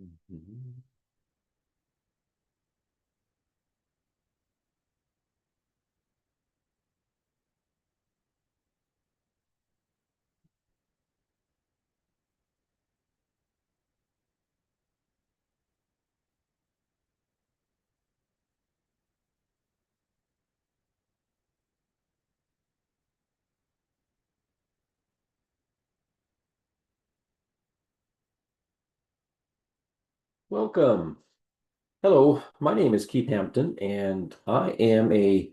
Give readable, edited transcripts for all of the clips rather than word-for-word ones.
Mhm. Welcome. Hello, my name is Keith Hampton, and I am a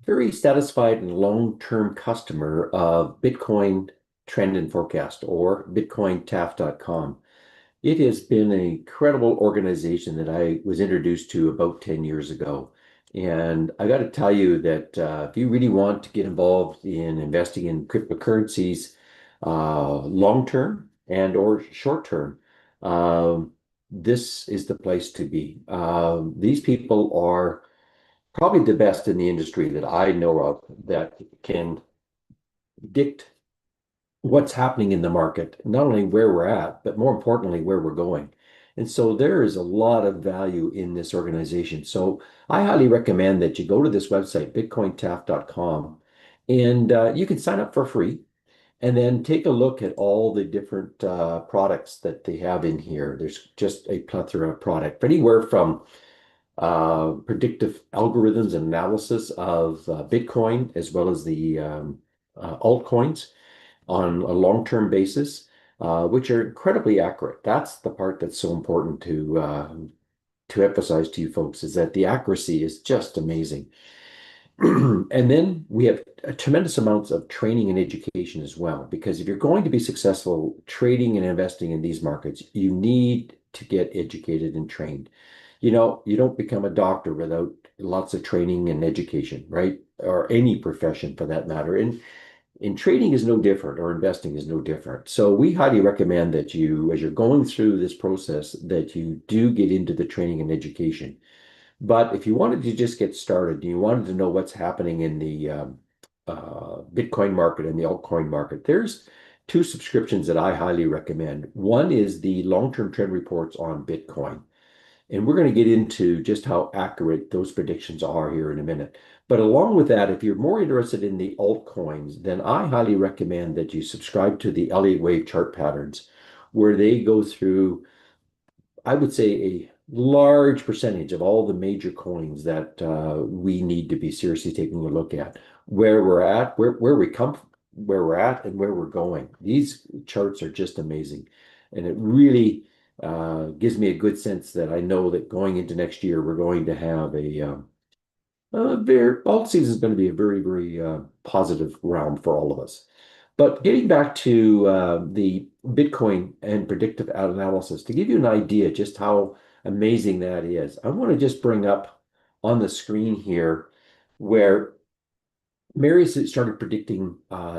very satisfied and long-term customer of Bitcoin Trend and Forecast or BitcoinTAF.com. It has been an incredible organization that I was introduced to about 10 years ago. And I got to tell you that if you really want to get involved in investing in cryptocurrencies, long term and or short term, um, this is the place to be. These people are probably the best in the industry that I know of that can predict what's happening in the market, not only where we're at, but more importantly, where we're going. And so there is a lot of value in this organization. So I highly recommend that you go to this website, bitcointaf.com, and you can sign up for free and then take a look at all the different products that they have in here. There's just a plethora of product, anywhere from predictive algorithms and analysis of Bitcoin as well as the altcoins on a long-term basis, which are incredibly accurate. That's the part that's so important to emphasize to you folks is that the accuracy is just amazing. And then we have a tremendous amounts of training and education as well, because if you're going to be successful trading and investing in these markets, you need to get educated and trained. You know, you don't become a doctor without lots of training and education, right? Or any profession for that matter. And trading is no different, or investing is no different. So we highly recommend that you, as you're going through this process, that you do get into the training and education. But if you wanted to just get started, and you wanted to know what's happening in the Bitcoin market and the altcoin market, there's two subscriptions that I highly recommend. One is the long-term trend reports on Bitcoin. And we're going to get into just how accurate those predictions are here in a minute. But along with that, if you're more interested in the altcoins, then I highly recommend that you subscribe to the Elliott Wave chart patterns, where they go through, I would say, a large percentage of all the major coins that we need to be seriously taking a look at, where we're at, where we come, where we're at, and where we're going. These charts are just amazing, and it really gives me a good sense that I know that going into next year, we're going to have alt season is going to be a very, very positive round for all of us. But getting back to the Bitcoin and predictive analysis, to give you an idea just how amazing that is, I want to just bring up on the screen here where Mary started predicting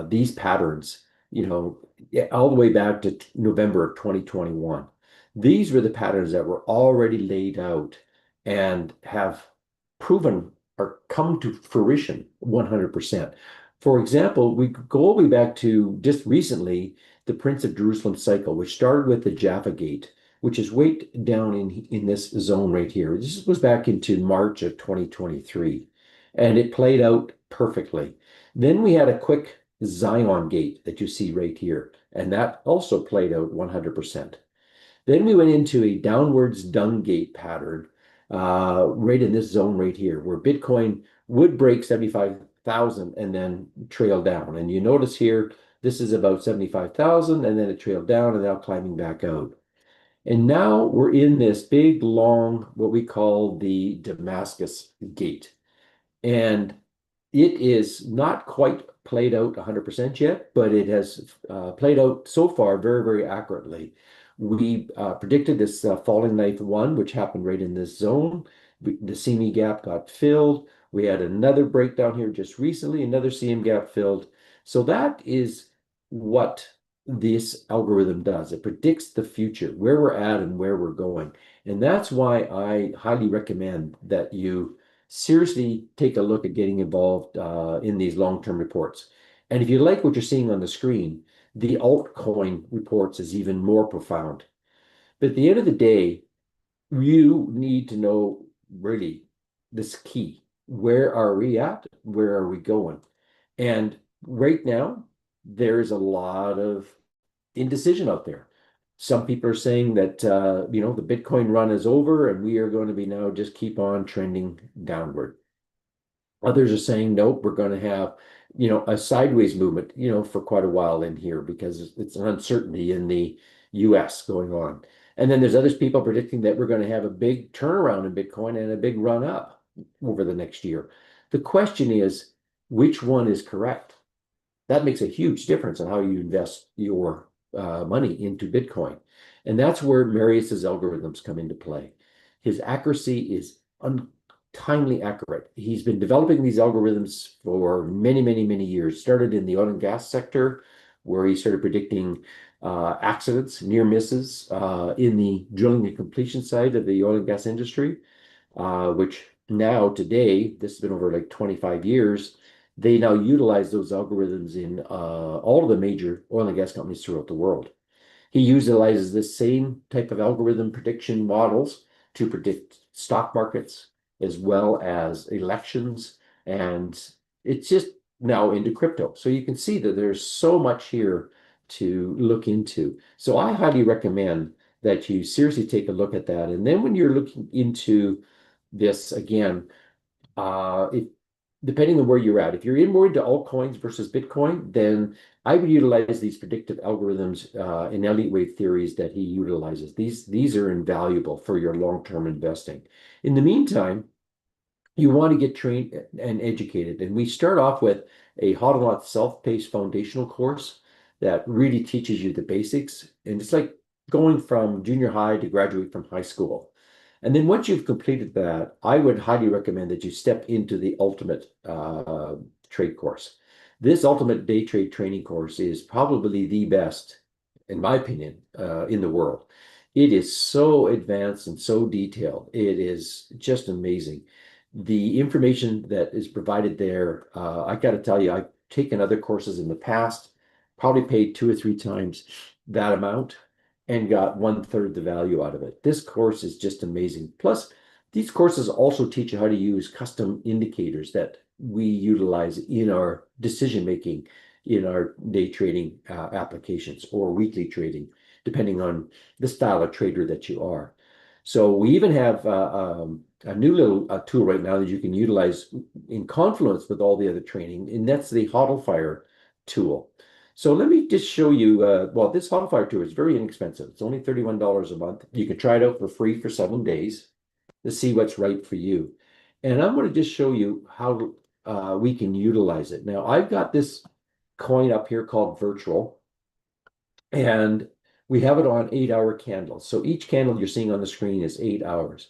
these patterns, yeah, all the way back to November of 2021. These were the patterns that were already laid out and have proven or come to fruition 100%. For example, we could go all the way back to just recently the Prince of Jerusalem cycle, which started with the Jaffa Gate, which is way down in this zone right here. This was back into March of 2023, and it played out perfectly. Then we had a quick Zion gate that you see right here, and that also played out 100%. Then we went into a downwards dung gate pattern right in this zone right here, where Bitcoin would break 75,000 and then trail down. And you notice here, this is about 75,000, and then it trailed down and now climbing back out. And now we're in this big, long, what we call the Damascus gate. And it is not quite played out 100% yet, but it has played out so far very, very accurately. We predicted this falling knife one, which happened right in this zone. The CME gap got filled. We had another breakdown here just recently, another CM gap filled. So that is what this algorithm does. It predicts the future, where we're at and where we're going. And that's why I highly recommend that you seriously take a look at getting involved in these long-term reports. And if you like what you're seeing on the screen, the altcoin reports is even more profound. But at the end of the day, you need to know really this key. Where are we at? Where are we going? And right now, there's a lot of indecision out there. Some people are saying that the Bitcoin run is over and we are going to be now just keep on trending downward. Others are saying, nope, we're going to have, a sideways movement, for quite a while in here because it's an uncertainty in the US going on. And then there's others people predicting that we're going to have a big turnaround in Bitcoin and a big run up over the next year. The question is, which one is correct? That makes a huge difference on how you invest your money into Bitcoin. And that's where Marius's algorithms come into play. His accuracy is untimely accurate. He's been developing these algorithms for many, many, many years. Started in the oil and gas sector, where he started predicting accidents, near misses in the drilling and completion side of the oil and gas industry, which now today, this has been over like 25 years, they now utilize those algorithms in all of the major oil and gas companies throughout the world. He utilizes the same type of algorithm prediction models to predict stock markets as well as elections. And it's just now into crypto. So you can see that there's so much here to look into. So I highly recommend that you seriously take a look at that. And then when you're looking into this again, if depending on where you're at, if you're in more into altcoins versus Bitcoin, then I would utilize these predictive algorithms in elite wave theories that he utilizes. These are invaluable for your long-term investing. In the meantime, you want to get trained and educated. And we start off with a Hodlonaut self-paced foundational course that really teaches you the basics. And it's like going from junior high to graduate from high school. And then once you've completed that, I would highly recommend that you step into the ultimate trade course. This ultimate day trade training course is probably the best, in my opinion, in the world. It is so advanced and so detailed. It is just amazing. The information that is provided there, I got to tell you, I've taken other courses in the past, probably paid 2 or 3 times that amount and got 1/3 the value out of it. This course is just amazing. Plus, these courses also teach you how to use custom indicators that we utilize in our decision making in our day trading applications or weekly trading, depending on the style of trader that you are. So we even have a new little tool right now that you can utilize in confluence with all the other training, and that's the HODLfire tool. So let me just show you, well, this HODLfire tool is very inexpensive. It's only $31 a month. You can try it out for free for 7 days to see what's right for you. And I'm going to just show you how we can utilize it. Now, I've got this coin up here called Virtual, and we have it on 8-hour candles. So each candle you're seeing on the screen is 8 hours.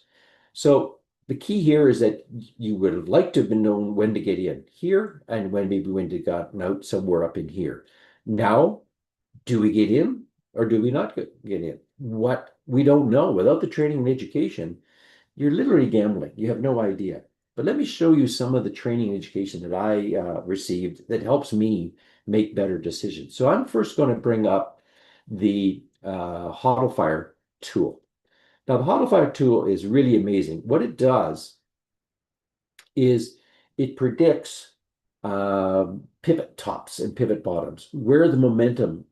So the key here is that you would have liked to have been known when to get in here and when to gotten out somewhere up in here. Now, do we get in or do we not get in? What we don't know. Without the training and education, you're literally gambling. You have no idea. But let me show you some of the training and education that I received that helps me make better decisions. So I'm first going to bring up the HODLfire tool. Now, the HODLfire tool is really amazing. What it does is it predicts pivot tops and pivot bottoms, where the momentum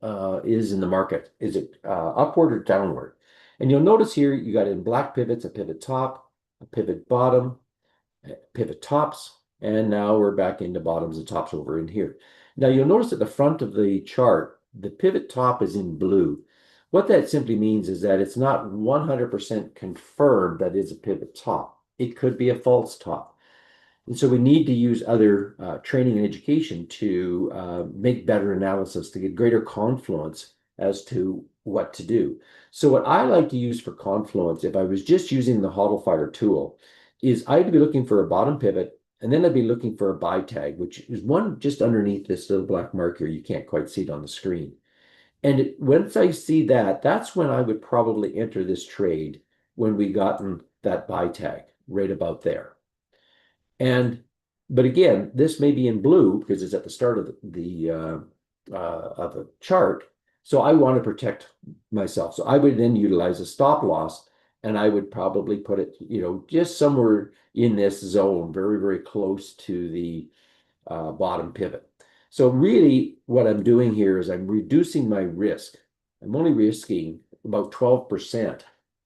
is in the market. Is it upward or downward? And you'll notice here you got in black pivots, a pivot top, a pivot bottom, pivot tops, and now we're back into bottoms and tops over in here. Now you'll notice at the front of the chart, the pivot top is in blue. What that simply means is that it's not 100% confirmed that it's a pivot top. It could be a false top. And so we need to use other training and education to make better analysis, to get greater confluence as to what to do. So what I like to use for confluence, if I was just using the HODLfire tool, is I'd be looking for a bottom pivot, and then I'd be looking for a buy tag, which is one just underneath this little black marker. You can't quite see it on the screen. And once I see that, that's when I would probably enter this trade when we gotten that buy tag right about there. But again, this may be in blue because it's at the start of the chart. So I want to protect myself. So I would then utilize a stop loss, and I would probably put it, just somewhere in this zone, very, very close to the bottom pivot. So really what I'm doing here is I'm reducing my risk. I'm only risking about 12%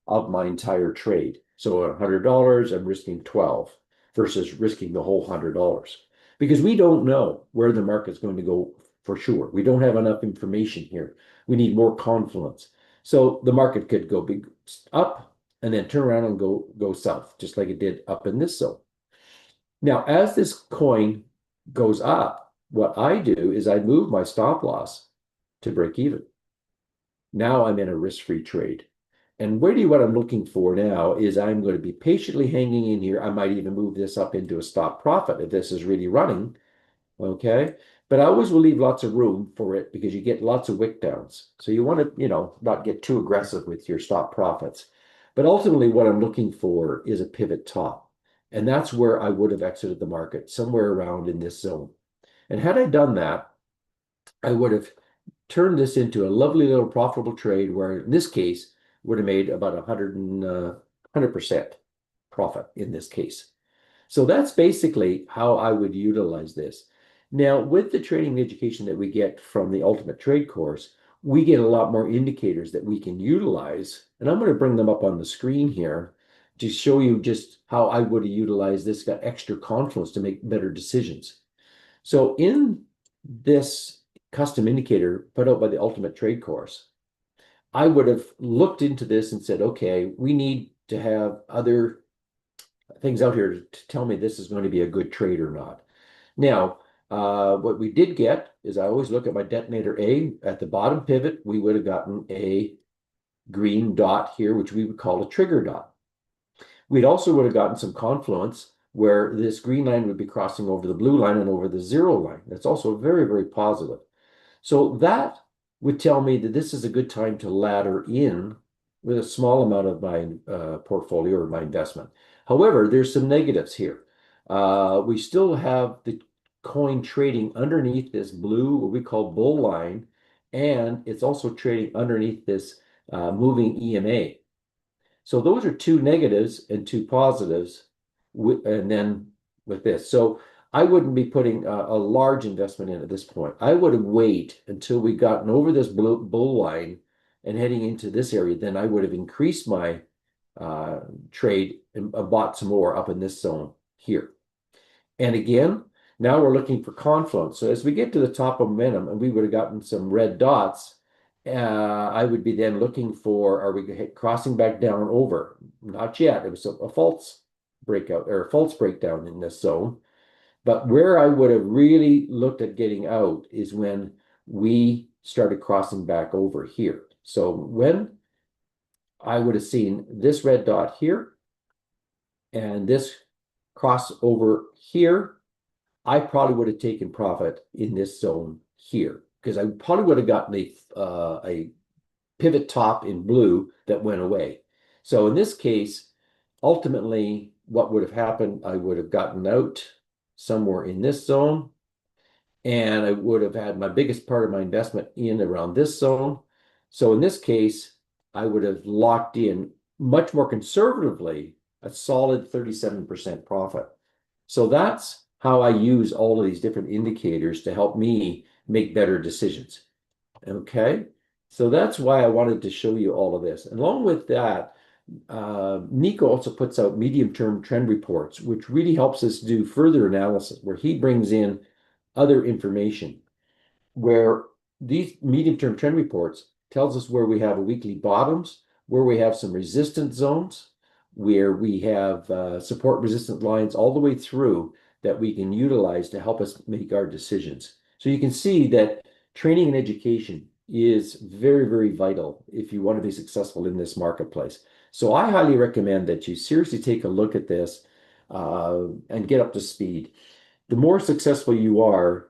of my entire trade. So $100, I'm risking 12 versus risking the whole $100. Because we don't know where the market's going to go for sure. We don't have enough information here. We need more confluence. So the market could go big up and then turn around and go south, just like it did up in this zone. Now, as this coin goes up, what I do is I move my stop loss to break even. Now I'm in a risk-free trade. And really what I'm looking for now is I'm going to be patiently hanging in here. I might even move this up into a stop profit if this is really running, okay? But I always will leave lots of room for it because you get lots of wick downs. So you want to, not get too aggressive with your stop profits. But ultimately what I'm looking for is a pivot top. And that's where I would have exited the market, somewhere around in this zone. And had I done that, I would have turned this into a lovely little profitable trade where in this case would have made about 100% profit in this case. So that's basically how I would utilize this. Now, with the trading education that we get from the Ultimate Trade course, we get a lot more indicators that we can utilize. And I'm going to bring them up on the screen here to show you just how I would have utilized this, got extra confidence to make better decisions. So in this custom indicator put out by the Ultimate Trade course, I would have looked into this and said, okay, we need to have other things out here to tell me this is going to be a good trade or not. Now, what we did get is I always look at my detonator A. At the bottom pivot, we would have gotten a green dot here, which we would call a trigger dot. We'd also would have gotten some confluence where this green line would be crossing over the blue line and over the zero line. That's also very, very positive. So that would tell me that this is a good time to ladder in with a small amount of my portfolio or my investment. However, there's some negatives here. We still have the coin trading underneath this blue, what we call bull line, and it's also trading underneath this moving EMA. So those are two negatives and two positives, and then with this. So I wouldn't be putting a large investment in at this point. I would wait until we gotten over this bull line and heading into this area. Then I would have increased my trade and bought some more up in this zone here. And again, now we're looking for confluence. So as we get to the top of momentum, and we would have gotten some red dots, I would be then looking for, are we crossing back down over? Not yet. It was a false breakout or a false breakdown in this zone. But where I would have really looked at getting out is when we started crossing back over here. So when I would have seen this red dot here and this crossover here, I probably would have taken profit in this zone here because I probably would have gotten a pivot top in blue that went away. So in this case, ultimately, what would have happened, I would have gotten out somewhere in this zone, and I would have had my biggest part of my investment in around this zone. So in this case, I would have locked in much more conservatively a solid 37% profit. So that's how I use all of these different indicators to help me make better decisions. Okay, so that's why I wanted to show you all of this. And along with that, Nico also puts out medium-term trend reports, which really helps us do further analysis, where he brings in other information, where these medium-term trend reports tells us where we have weekly bottoms, where we have some resistance zones, where we have support resistant lines all the way through that we can utilize to help us make our decisions. So you can see that training and education is very, very vital if you want to be successful in this marketplace. So I highly recommend that you seriously take a look at this and get up to speed. The more successful you are,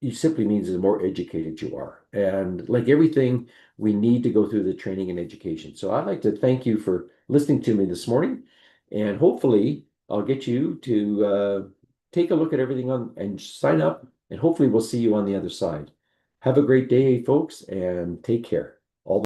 it simply means the more educated you are. And like everything, we need to go through the training and education. So I'd like to thank you for listening to me this morning. And hopefully I'll get you to take a look at everything on and sign up. And hopefully we'll see you on the other side. Have a great day, folks, and take care.